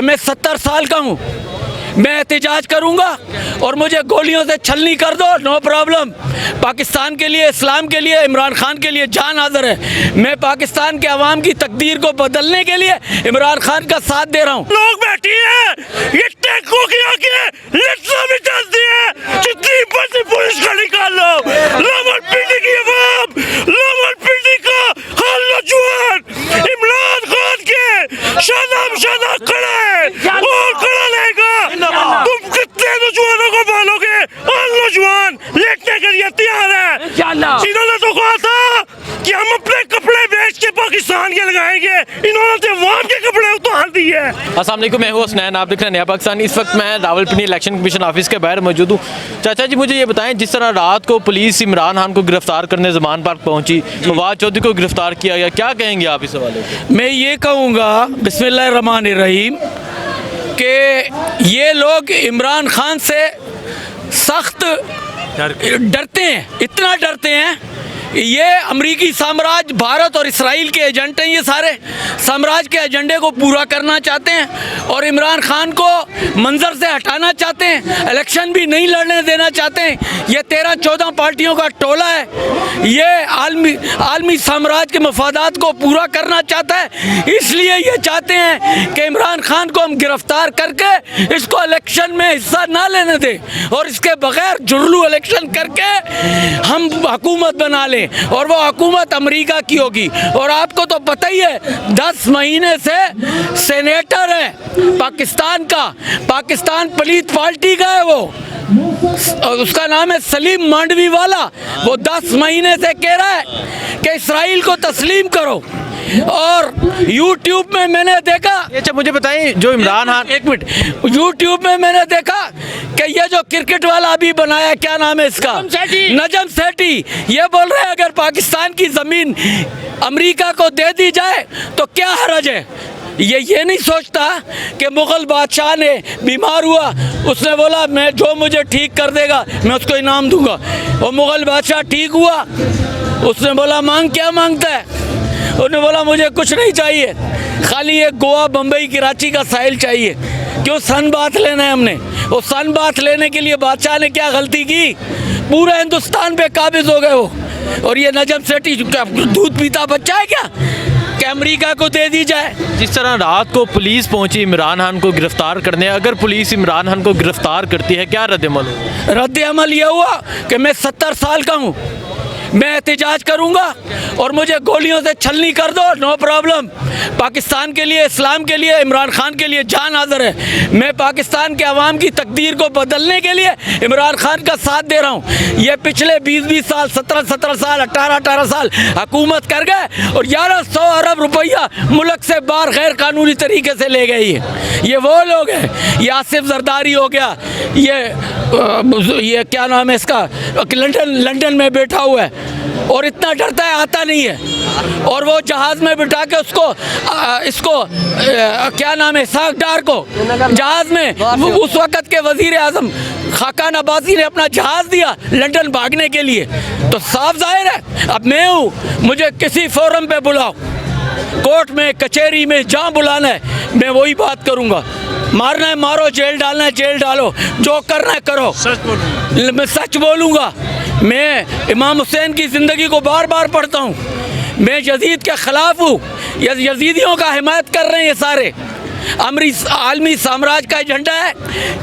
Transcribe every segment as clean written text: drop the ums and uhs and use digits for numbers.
मैं 70 साल का हूँ, मैं एहतजाज करूँगा और मुझे गोलियों से छलनी कर दो, नो प्रॉब्लम। पाकिस्तान के लिए, इस्लाम के लिए, इमरान खान के लिए जान हाजिर है। मैं पाकिस्तान के अवाम की तकदीर को बदलने के लिए इमरान खान का साथ दे रहा हूँ। लोग बैठी है, ये टैंकों की आगे लट्ठा भी चलती है, जितनी बड़ी पुलिस का निकाल लो, रावलपिंडी की अवाम, रावलपिंडी का हर नौजवान इमरान खान के शादाब शादा खड़ा है और खड़ा रहेगा। तुम कितने नौजवानों को मानोगे? हर नौजवान लेटने के लिए तैयार है। इन्होंने तो कहा था कि हम अपने कपड़े बेच के पाकिस्तान के लगाएंगे, इन्होंने तो वहाँ के कपड़े उतार दिए। अस्सलाम वालेकुम, मैं हूँ हसनैन, आप देख रहे हैं नया पाकिस्तान। इस वक्त मैं रावलपिंडी इलेक्शन कमीशन ऑफिस के बाहर मौजूद हूँ। चाचा जी, मुझे ये बताएं, जिस तरह रात को पुलिस इमरान खान को गिरफ्तार करने ज़मान पार्क पहुँची, फवाद चौधरी को गिरफ्तार किया गया, क्या कहेंगे आप इस हवाले से? मैं ये कहूँगा बिस्मिल्लाहिर्रहमानिर्रहीम कि ये लोग इमरान खान से सख्त डरते हैं, इतना डरते हैं। ये अमरीकी साम्राज्य, भारत और इसराइल के एजेंट हैं। ये सारे साम्राज्य के एजेंडे को पूरा करना चाहते हैं और इमरान खान को मंजर से हटाना चाहते हैं, इलेक्शन भी नहीं लड़ने देना चाहते हैं। ये 13-14 पार्टियों का टोला है, ये आलमी साम्राज्य के मफादात को पूरा करना चाहता है। इसलिए ये चाहते हैं कि इमरान खान को हम गिरफ्तार करके इसको इलेक्शन में हिस्सा ना लेने दें और इसके बगैर जुर्लू इलेक्शन करके हम हुकूमत बना लें और वो हुकूमत अमेरिका की होगी। और आपको तो पता ही है, 10 महीने से सेनेटर है पाकिस्तान का, पाकिस्तान पलीत पार्टी का है वो, और उसका नाम है सलीम मांडवी वाला। वो 10 महीने से कह रहा है कि इसराइल को तस्लीम करो। और यूट्यूब में मैंने देखा, अच्छा मुझे बताएं, जो इमरान खान, एक मिनट, यूट्यूब में मैंने देखा कि ये जो क्रिकेट वाला अभी बनाया, क्या नाम है इसका, नजम सेठी, ये बोल रहे हैं अगर पाकिस्तान की ज़मीन अमेरिका को दे दी जाए तो क्या हर्ज है। ये नहीं सोचता कि मुग़ल बादशाह ने बीमार हुआ, उसने बोला मैं जो मुझे ठीक कर देगा मैं उसको इनाम दूंगा। और मुग़ल बादशाह ठीक हुआ, उसने बोला मांग, क्या मांगता है? उन्होंने बोला मुझे कुछ नहीं चाहिए, खाली एक गोवा, बम्बई, कराची का साहिल चाहिए। क्यों? सन बाथ लेना है हमने। और सन बाथ लेने के लिए बादशाह ने क्या गलती की? पूरा हिंदुस्तान पे काबिज हो गए वो। और ये नजम सेठी दूध पीता बच्चा है क्या कि अमेरिका को दे दी जाए? जिस तरह रात को पुलिस पहुंची इमरान खान को गिरफ्तार करने, अगर पुलिस इमरान खान को गिरफ्तार करती है, क्या रद्द-ए-अमल होगा? रद्द-ए-अमल ये हुआ कि मैं 70 साल का हूँ, मैं एहतजाज करूँगा और मुझे गोलियों से छलनी कर दो, नो प्रॉब्लम। पाकिस्तान के लिए, इस्लाम के लिए, इमरान खान के लिए जान हाजिर है। मैं पाकिस्तान के अवाम की तकदीर को बदलने के लिए इमरान खान का साथ दे रहा हूँ। ये पिछले 20-20 साल, 17-17 साल, 18-18 साल हुकूमत कर गए और 1100 अरब रुपया मुल्क से बाहर गैर कानूनी तरीके से ले गई है। ये वो लोग हैं, ये आसिफ जरदारी हो गया, ये क्या नाम है इसका, लंदन में बैठा हुआ है और इतना डरता है, आता नहीं है। और वो जहाज़ में बिठा के इसको क्या नाम है, इसाक डार को जहाज़ में, उस वक़्त के वज़ीर आज़म खाकान अब्बासी ने अपना जहाज़ दिया लंदन भागने के लिए। तो साफ जाहिर है, अब मैं हूँ, मुझे किसी फोरम पे बुलाओ, कोर्ट में, कचहरी में, जहाँ बुलाना है मैं वही बात करूँगा। मारना है मारो, जेल डालना है जेल डालो, जो करना है करो। मैं सच बोलूँगा। मैं इमाम हुसैन की ज़िंदगी को बार बार पढ़ता हूँ। मैं यजीद के ख़िलाफ़ हूँ, यजीदियों का हिमायत कर रहे हैं ये सारे। आलमी साम्राज्य का एजेंडा है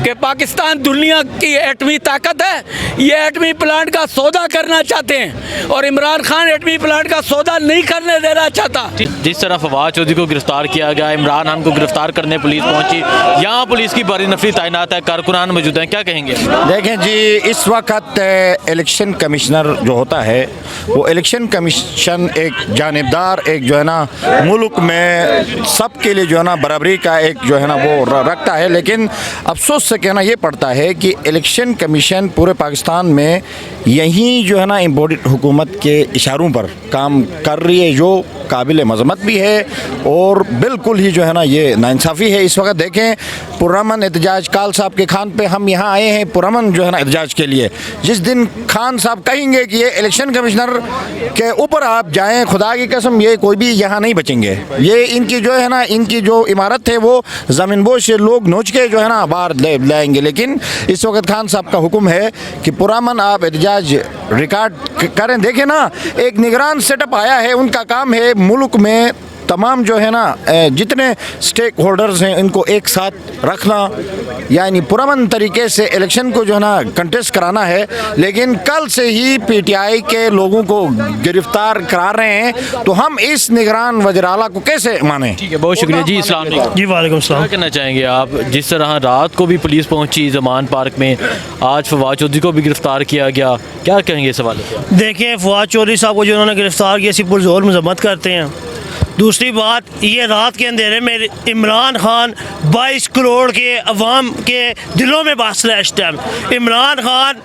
कि पाकिस्तान दुनिया की एटमी ताकत है, ये एटमी प्लांट का सौदा करना चाहते हैं और इमरान खान एटमी प्लांट का सौदा नहीं करने देना चाहता। जिस तरह फवाद चौधरी को गिरफ्तार किया गया, इमरान खान को गिरफ्तार करने पुलिस पहुंची, यहाँ पुलिस की बड़ी नफरी तैनात है, कारकुनान मौजूद हैं, क्या कहेंगे? देखें जी, इस वक्त इलेक्शन कमिश्नर जो होता है, वो इलेक्शन कमीशन एक जानिबदार, एक जो है ना मुल्क में सबके लिए जो है ना बराबरी का एक जो है ना वो रखता है। लेकिन अफसोस से कहना ये पड़ता है कि इलेक्शन कमीशन पूरे पाकिस्तान में यहीं जो है ना इम्पोर्टेड हुकूमत के इशारों पर काम कर रही है, जो काबिल मज़म्मत भी है और बिल्कुल ही जो है ना ये नाइंसाफ़ी है। इस वक्त देखें, पुरअमन एहतजाज काल साहब के खान पे हम यहाँ आए हैं पुरअमन जो है ना एहतजाज के लिए। जिस दिन खान साहब कहेंगे कि ये इलेक्शन कमिश्नर के ऊपर आप जाएं, खुदा की कसम ये कोई भी यहाँ नहीं बचेंगे। ये इनकी जो है ना, इनकी जो इमारत है थे वो ज़मीन बोझ से लोग नोच के जो है ना बाहर लाएंगे। लेकिन इस वक्त खान साहब का हुक्म है कि पुरअमन आप एहतजाज रिकॉर्ड करें। देखें ना, एक निगरान सेटअप आया है, उनका काम है मुल्क में तमाम जो है ना जितने स्टेक होल्डर्स हैं इनको एक साथ रखना, यानी पुरअमन तरीके से इलेक्शन को जो है ना कंटेस्ट कराना है। लेकिन कल से ही पीटीआई के लोगों को गिरफ्तार करा रहे हैं, तो हम इस निगरान वज़ीर आला को कैसे माने। ठीक है, बहुत शुक्रिया जी। अस्सलाम वालेकुम। जी वालेकुम क्या सलाम। कहना चाहेंगे आप, जिस तरह रात को भी पुलिस पहुंची ज़मान पार्क में, आज फवाद चौधरी को भी गिरफ्तार किया गया, क्या कहेंगे इस हवाले से? देखिए, फवाद चौधरी साहब को जो उन्होंने गिरफ्तार किया, इसी पुरजोर मजम्मत करते हैं। दूसरी बात, ये रात के अंधेरे में इमरान खान 22 करोड़ के अवाम के दिलों में बस रहा है इस टाइम। इमरान खान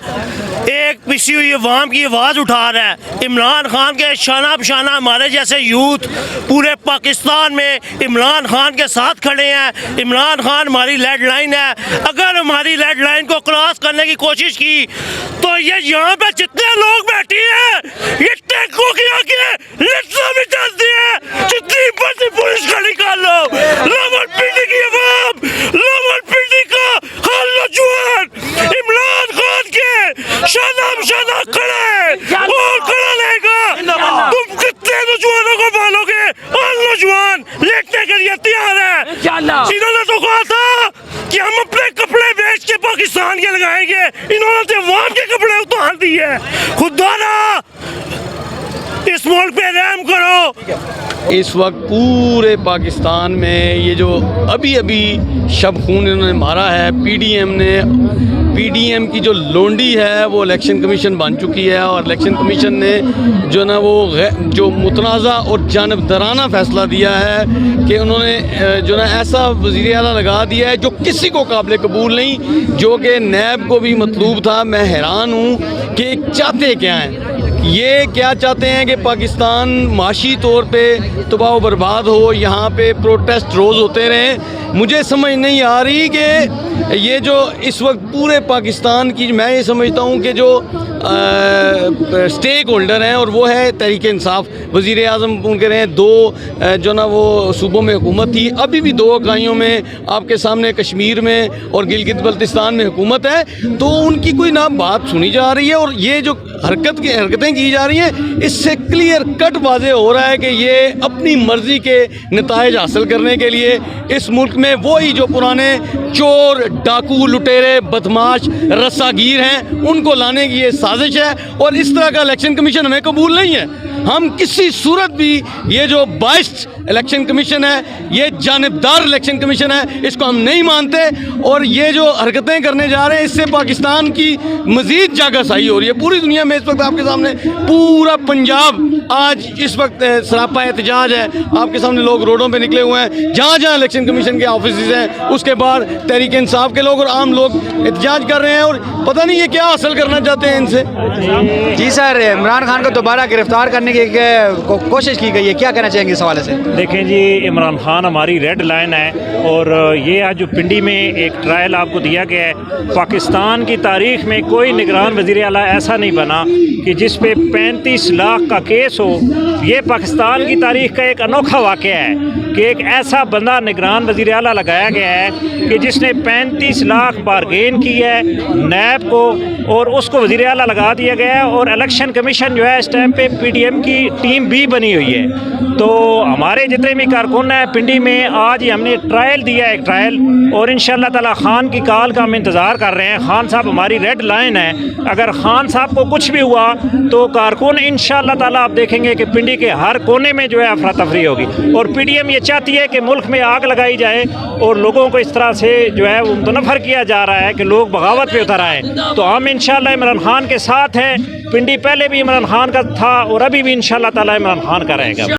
एक पिसी हुई अवाम की आवाज़ उठा रहा है। इमरान खान के शाना बशाना हमारे जैसे यूथ पूरे पाकिस्तान में इमरान खान के साथ खड़े हैं। इमरान खान हमारी लेड लाइन है। अगर हमारी लेड लाइन को क्रॉस करने की कोशिश की तो ये यहाँ पे जितने लोग बैठे हैं ये टैंकों की आगे लट्ठा भी चलती है। जितनी बड़ी पुलिस का निकाल लो, रावलपिंडी की अवाम, रावलपिंडी का हर नौजवान इमरान खान के शाना खड़ा है और खड़ा रहेगा। तुम कितने नौजवानों को मानोगे? और नौजवान लेटने के लिए तैयार है। इन्होंने तो कहा था कि हम अपने कपड़े बेच के पाकिस्तान के लगाएंगे, इन्होंने तो अवाम के कपड़े उतार दिए। खुदा ना इस मुल्क पे रहम करो। इस वक्त पूरे पाकिस्तान में ये जो अभी अभी शब खून इन्होंने मारा है, पीडीएम की जो लोंडी है वो इलेक्शन कमीशन बन चुकी है। और इलेक्शन कमीशन ने जो ना वो जो मुतनाज़ा और जानबदाराना फ़ैसला दिया है कि उन्होंने जो ना ऐसा वज़ीर आला लगा दिया है जो किसी को काबिल कबूल नहीं, जो कि नैब को भी मतलूब था। मैं हैरान हूँ कि चाहते क्या हैं, ये क्या चाहते हैं कि पाकिस्तान माशी तौर पे तबाह बर्बाद हो, यहाँ पे प्रोटेस्ट रोज़ होते रहें। मुझे समझ नहीं आ रही कि ये जो इस वक्त पूरे पाकिस्तान की, मैं ये समझता हूँ कि जो स्टेक होल्डर हैं और वो है तहरीक इंसाफ, वज़ीर आज़म उनके रहे, दो जो ना वो सूबों में हुकूमत थी, अभी भी 2 इकाइयों में आपके सामने कश्मीर में और गिलगित बल्तिस्तान में हुकूमत है, तो उनकी कोई ना बात सुनी जा रही है। और ये जो हरकतें की जा रही हैं, इससे क्लियर कट वाज़ेह हो रहा है कि ये अपनी मर्ज़ी के नताइज हासिल करने के लिए इस मुल्क में वही जो पुराने चोर, डाकू, लुटेरे, बदमाश, रस्सागीर हैं उनको लाने की ये साजिश है। और इस तरह का इलेक्शन कमीशन हमें कबूल नहीं है। हम किसी सूरत भी ये जो बाइस्ड इलेक्शन कमीशन है, ये जानिबदार इलेक्शन कमीशन है, इसको हम नहीं मानते। और ये जो हरकतें करने जा रहे हैं, इससे पाकिस्तान की मज़ीद जागरसाई हो रही है। पूरी दुनिया में इस वक्त आपके सामने पूरा पंजाब आज इस वक्त सरापा एहतजाज है। आपके सामने लोग रोडों पे निकले हुए हैं, जहाँ जहाँ इलेक्शन कमीशन के ऑफिस हैं उसके बाहर तहरीक इंसाफ के लोग और आम लोग एहतजाज कर रहे हैं। और पता नहीं ये क्या हासिल करना चाहते हैं इनसे। जी सर, इमरान खान को दोबारा गिरफ्तार करने की कोशिश की गई है, क्या कहना चाहेंगे इस हवाले से? देखें जी, इमरान खान हमारी रेड लाइन है और ये आज जो पिंडी में एक ट्रायल आपको दिया गया है, पाकिस्तान की तारीख में कोई निगरान वज़ीर आला ऐसा नहीं बना कि जिस पे 35 लाख का केस हो। ये पाकिस्तान की तारीख का एक अनोखा वाक़या है कि एक ऐसा बंदा निगरान वज़ीर आला लगाया गया है कि जिसने 35 लाख बारगेन की है नैब को और उसको वज़ीर आला लगा दिया गया है। और इलेक्शन कमीशन जो है इस टाइम पे पीडीएम की टीम भी बनी हुई है। तो हमारे जितने भी कारकुन हैं पिंडी में, आज ही हमने ट्रायल दिया है, एक ट्रायल, और इंशाअल्लाह ताला खान की कॉल का हम इंतज़ार कर रहे हैं। खान साहब हमारी रेड लाइन है। अगर खान साहब को कुछ भी हुआ तो कारकुन इंशाअल्लाह ताला आप देखेंगे कि पिंडी के हर कोने में जो है अफरा तफरी होगी। और पीडीएम ये चाहती है कि मुल्क में आग लगाई जाए और लोगों को इस तरह से जो है वो मुतनफ़र किया जा रहा है कि लोग बगावत पे उतर आए। तो हम इंशाअल्लाह इमरान खान के साथ हैं। पिंडी पहले भी इमरान खान का था और अभी भी इंशाअल्लाह ताला इमरान खान का रहेगा।